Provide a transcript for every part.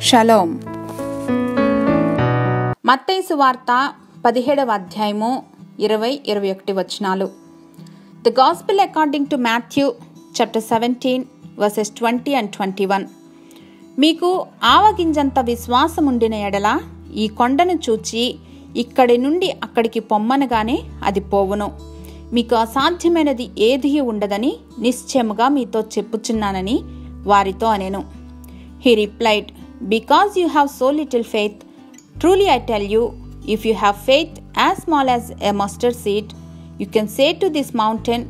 Shalom. మత్తయి సువార్త 17వ అధ్యాయము 20-21 వచనాలు. The gospel according to Matthew chapter 17 verses 20 and 21. మీకు ఆవగింజంత విశ్వాసం ఉండిన ఎడల ఈ కొండను చూచి ఇక్కడి నుండి అక్కడికి పొమ్మనగానే అది పోవును. మీకు అసాధ్యమైనది ఏదీ ఉండదని నిశ్చయముగా మీతో చెప్పుచున్నానని వారితో అనెను. He replied, because you have so little faith, truly I tell you, if you have faith as small as a mustard seed, you can say to this mountain,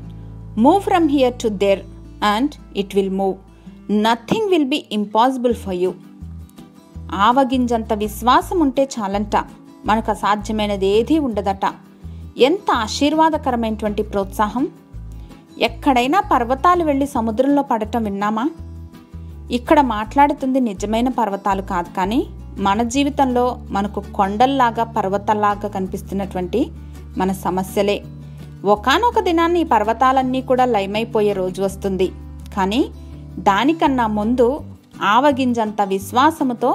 move from here to there, and it will move. Nothing will be impossible for you. ఆవగింజంత విశ్వాసం ఉంటే చాలంట, మనకు అసాధ్యమైనది ఏదీ ఉండదట. ఎంత ఆశీర్వాదకరమైనటువంటి ప్రోత్సాహం! ఎక్కడైనా పర్వతాలు వెళ్ళి సముద్రంలో పడటం విన్నామా? ఇక్కడ మాట్లాడుతుంది నిజమైన పర్వతాలు కాదు, కానీ మన జీవితంలో మనకు కొండల్లాగా పర్వతాల్లాగా కనిపిస్తున్నటువంటి మన సమస్యలే. ఒకానొక దినాన్ని ఈ పర్వతాలన్నీ కూడా లయమైపోయే రోజు వస్తుంది. కానీ దానికన్నా ముందు ఆవగింజంత విశ్వాసముతో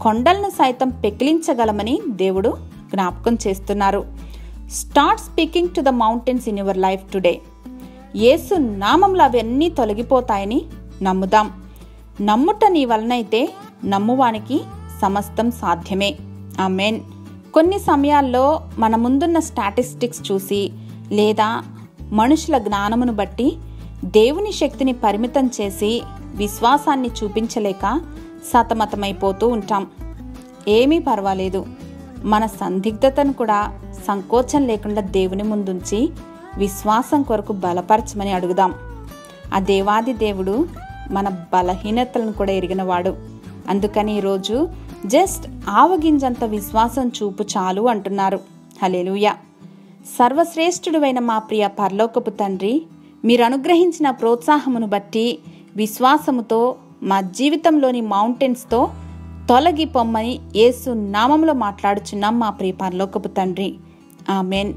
కొండలను సైతం పెకిలించగలమని దేవుడు జ్ఞాపకం చేస్తున్నారు. Start speaking to the mountains in your life today. Yesu నామంలో అవన్నీ తొలగిపోతాయని నమ్ముదాం. నమ్ముట నీ వలనైతే నమ్మువానికి సమస్తం సాధ్యమే. ఆమేన్. కొన్ని సమయాల్లో మన ముందున్న స్టాటిస్టిక్స్ చూసి లేదా మనుషుల జ్ఞానమును బట్టి దేవుని శక్తిని పరిమితం చేసి విశ్వాసాన్ని చూపించలేక సతమతమైపోతూ ఉంటాం. ఏమీ పర్వాలేదు, మన సందిగ్ధతను కూడా సంకోచం లేకుండా దేవుని ముందుంచి విశ్వాసం కొరకు బలపరచమని అడుగుదాం. ఆ దేవాది దేవుడు మన బలహీనతలను కూడా ఎరిగినవాడు. అందుకని ఈరోజు జస్ట్ ఆవగింజంత విశ్వాసం చూపు చాలు అంటున్నారు. హల్లెలూయా. సర్వశ్రేష్ఠుడువైన మా ప్రియ పరలోకపు తండ్రి, మీరు అనుగ్రహించిన ప్రోత్సాహమును బట్టి విశ్వాసముతో మా జీవితంలోని మౌంటైన్స్తో తొలగి పొమ్మని యేసు నామములో మాట్లాడుచున్నాం మా ప్రియ పరలోకపు తండ్రి. ఆమేన్.